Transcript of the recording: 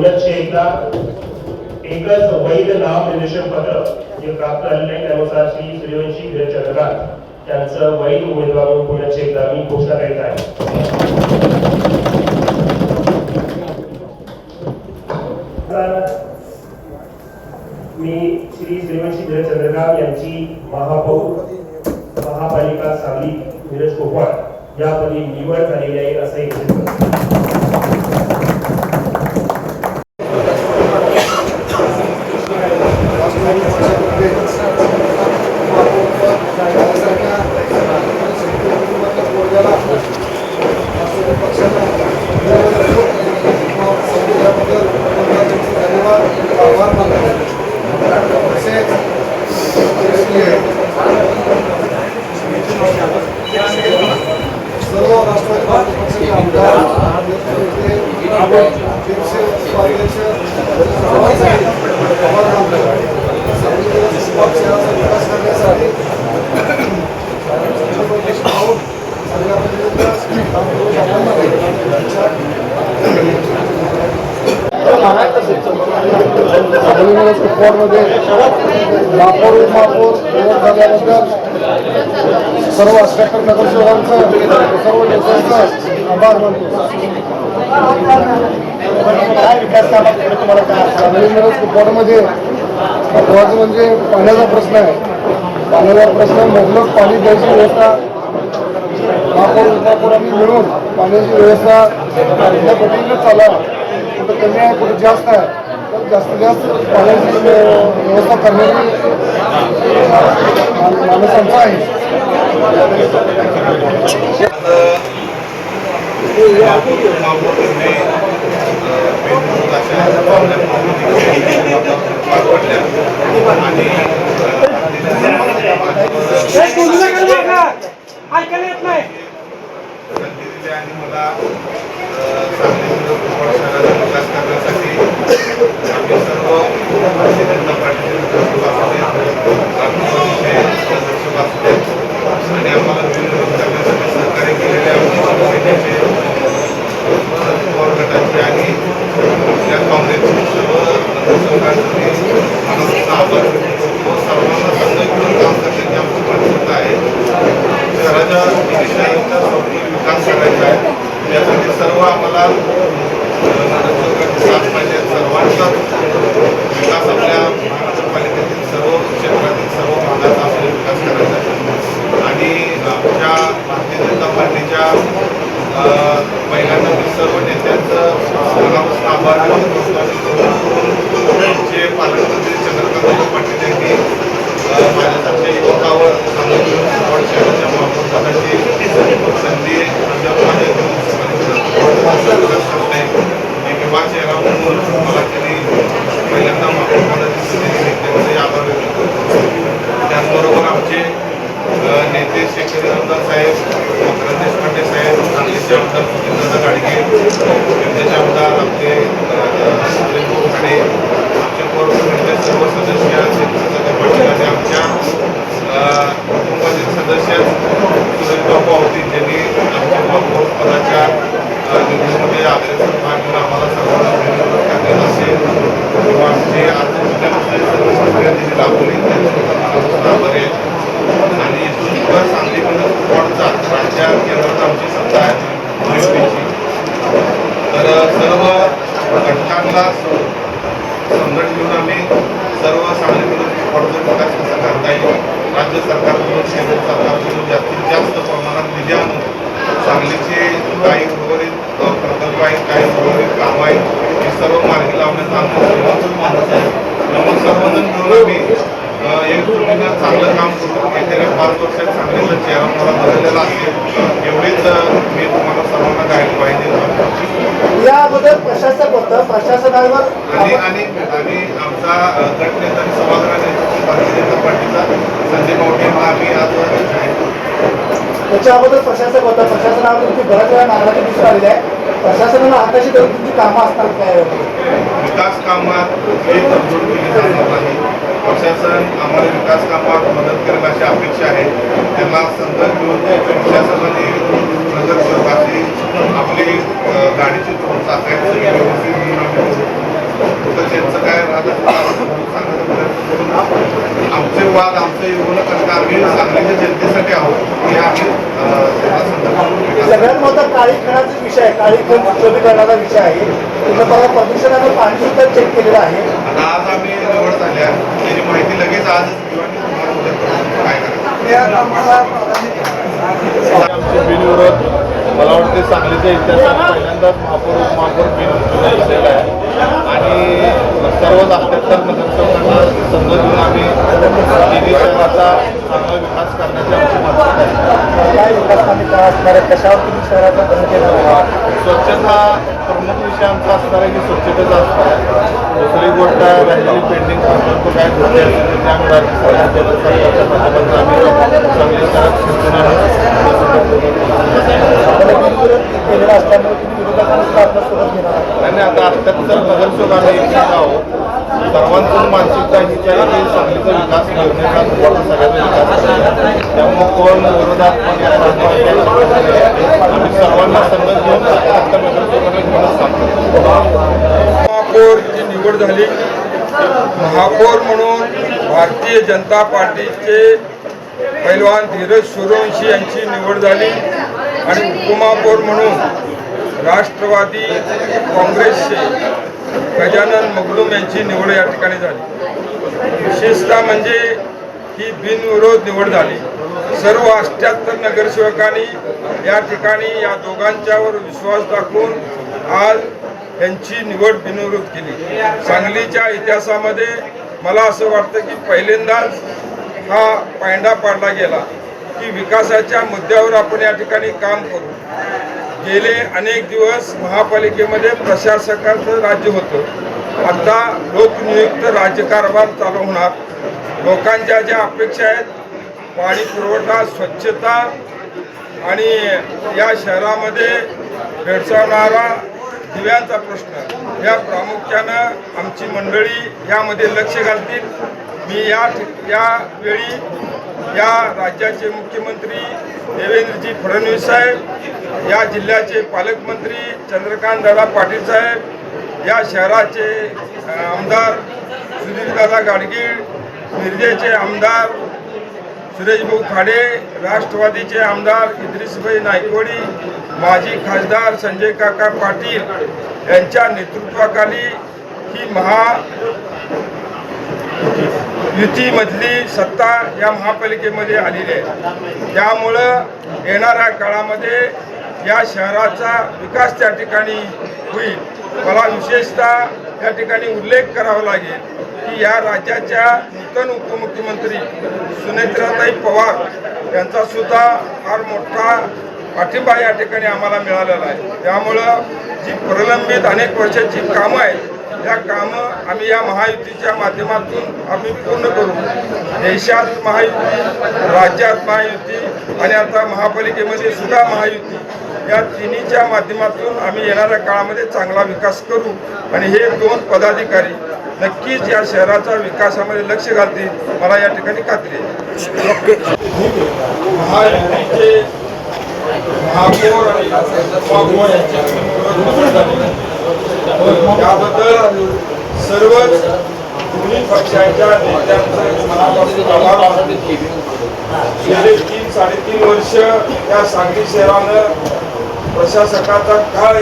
पुनश्च एकदा एकच वैध नाम निर्देशन पत्र जे प्राप्त झालेले आहे त्यानुसार श्री सूर्यवंशी चंद्रकांत यांचं वैध उमेदवार म्हणून पुनश्च एकदा मी घोषणा करीत आहे. मी श्री सूर्यवंशी चंद्रकांत यांची महापालिका सांगली मिरज कोकण यापदी निवड झालेली आहे असे सर्व 78 नगरसेवकांचं सर्व नेत्यांचं आभार मानतो. कुपवाडमध्ये महत्वाचं म्हणजे पाण्याचा प्रश्न आहे. पाण्याचा प्रश्न मुबलक पाणी द्यायची व्यवस्था महापौर उपमहापौरांनी मिळून पाण्याची व्यवस्था या पद्धतीने चालू आहे. कुठं कमी आहे कुठं जास्त आहे तर जास्तीत जास्त पाण्याची व्यवस्था करण्याची माणसांचा आहे. त्याचबरोबर आमचे नेते शेखर आमदार साहेब, मकरंद देशपांडे साहेब, सांगलीचे आमदार सुरेंद्र गाडगे, त्यांचे आमदार आमचे ठाणे, आमचे कोर कमिटीचे सर्व सदस्य, पाटील आणि आमच्या कुटुंबातील सदस्य सुरेशभाऊ पावती यांनी आमच्या महापौर पदाच्या निवडीमध्ये आग्रह भाग घेऊन आम्हाला सर्वांना करण्यात असेल किंवा आमचे आज लाभली आभार आहे. आणि इथून सांगलीमध्ये कोकणचा राज्या केंद्रात आमची सत्ता आहे महायुतीची. तर सर्व घटकांना समजून घेऊन आम्ही सर्व सांगलीमध्ये कोकणचा विकास कसा करता येईल, राज्य सरकारकडून केंद्र सरकारकडून जास्तीत जास्त प्रमाणात निधी आणून सांगलीचे काही उर्वरित प्रकल्प आहेत, काही उर्वरित कामं आहेत, हे सर्व मार्गी लावण्याचा आमचा सर्वांचाच मानस आहे. त्यामुळे सर्वजण मिळून आम्ही एकजुटीनं चांगलं काम करून येत्या 5 वर्षात सांगलीचा चेहरा मला बदललेला असेल एवढीच मी तुम्हाला सर्वांना गाईड पाहिजे. याबद्दल प्रशासक होतं प्रशासनावर आणि आमचा गटनेता आणि सभागृह भारतीय जनता पार्टीचा संजय मावटे हा आम्ही आज त्याच्या अगोदर प्रशासक होता. प्रशासनावर तुमची बऱ्याच वेळा नाराजी दिसून आलेली आहे. प्रशासनाला हाताशी धरून तुमची कामं असतात काय? विकास कामात एक तडजोड केली जाणार नाही. प्रशासन आम्हाला विकास कामात मदत करेल अशी अपेक्षा आहे. त्यांना संदर्भ घेऊन प्रशासनाने नगरसेवकाची आपली गाडीची चाकायची व्यवस्थित कुठं त्यांचं काय राहत असेल सांगण्याचा प्रयत्न करून आमचे वाद आमचं येऊन कारण का आम्ही सांगलीच्या जनतेसाठी आहोत हे आम्ही त्यांना संदर्भात सगळ्यात मोठा काळी खणाचा विषय आहे. काळी खण शुद्धीकरणाचा विषय आहे. तिथं बघा प्रदूषणाचं पाणी सुद्धा चेक केलेलं आहे. आता आज आम्ही निवड झाल्या त्याची माहिती लगेच आजच किंवा तुम्हाला उद्या कळवू. काय करायचं आमचे बिनविरोध मला वाटते सांगलीच्या इतिहासात पहिल्यांदाच महापौर बिन झालेला आहे आणि सर्व 78 नगरसेवकांना संघ घेऊन आम्ही तिन्ही शहराचा चांगला विकास करण्याची आमची मागणी आहे. काय विकास कामे काय असणार आहे? कशावर तुम्ही शहराचा बंद केला आहे? स्वच्छता प्रमुख विषय आमचा असणार आहे की स्वच्छतेचा असणार आहे. दुसरी गोष्ट राहिलेली पेंडिंग प्रकल्प काय झाले असतील ते आम्ही राज्य सरकारच्या माध्यमातून आम्ही चांगली शहरात शिक्षण केलेला असल्यामुळे तुम्ही विरोधकांना आपल्या सोबत घेणार आहे. आणि आता 78 नगरसेवक आम्ही एकत्र आहोत. सर्वांचीच मानसिकता हीच आहे की सांगलीचा विकास करण्याचा सगळ्यांचा विकास करायचा. त्यामुळे कोण विरोधात आम्ही सर्वांना संघ घेऊन 78 नगरसेवकांना घेऊनच सांगतो. महापौरची निवड झाली. महापौर म्हणून भारतीय जनता पार्टीचे पैलवान धीरज सूर्यवंशी यांची निवड झाली आणि उपमहापौर म्हणून राष्ट्रवादी काँग्रेसचे गजानन मगदूम यांची निवड या ठिकाणी झाली. विशेषतः म्हणजे ही बिनविरोध निवड झाली. सर्व 78 नगरसेवकांनी या ठिकाणी या दोघांच्यावर विश्वास दाखवून आज यांची निवड बिनविरोध केली. सांगलीच्या इतिहासामध्ये मला असं वाटतं की पहिल्यांदाच हा पायंडा पाडला गेला की विकासाच्या मुद्द्यावर आपण या ठिकाणी काम करू. गेले अनेक दिवस महापालिकेमध्ये प्रशासकाचं राज्य होतं. आता लोकनियुक्त राज्यकारभार चालू होणार. लोकांच्या ज्या अपेक्षा आहेत पाणी पुरवठा, स्वच्छता आणि या शहरामध्ये भेडसावणारा दिव्यांचा प्रश्न या प्रामुख्यानं आमची मंडळी यामध्ये लक्ष घालतील. मी यावेळी या राज्याचे मुख्यमंत्री देवेंद्रजी फडणवीस साहेब, या जिल्ह्याचे पालकमंत्री चंद्रकांतदादा पाटील साहेब, या शहराचे आमदार सुधीरदादा गाडगीळ, मिरजेचे आमदार सुरेशभाऊ खाडे, राष्ट्रवादीचे आमदार इद्रिसभाई नायकवडी, माजी खासदार संजय काका पाटील यांच्या नेतृत्वाखाली ही युतीमधली सत्ता या महापालिकेमध्ये आलेली आहे. त्यामुळं येणाऱ्या काळामध्ये या शहराचा विकास त्या ठिकाणी होईल. मला विशेषतः या ठिकाणी उल्लेख करावा लागेल की या राज्याच्या नूतन उपमुख्यमंत्री सुनेत्राताई पवार यांचा सुद्धा फार मोठा पाठिंबा या ठिकाणी आम्हाला मिळालेला आहे. त्यामुळं जी प्रलंबित अनेक वर्षाची कामं आहेत या कामं आम्ही या महायुतीच्या माध्यमातून आम्ही पूर्ण करू. देशात महायुती, राज्यात महायुती आणि आता महापालिकेमध्ये सुद्धा महायुती या तिन्हीच्या माध्यमातून आम्ही येणाऱ्या काळामध्ये चांगला विकास करू आणि हे दोन पदाधिकारी नक्कीच या शहराच्या विकासामध्ये लक्ष घालतील, मला या ठिकाणी खात्री आहे. महायुतीचे महापौर आणि उपमहापौर यांची निवड झाली. त्याबद्दल सर्वच दोन्ही पक्षांच्या नेत्यांचं मनापासून आभार मानतो. गेले 3-3.5 वर्ष या सांगली शहरानं प्रशासकाचा काळ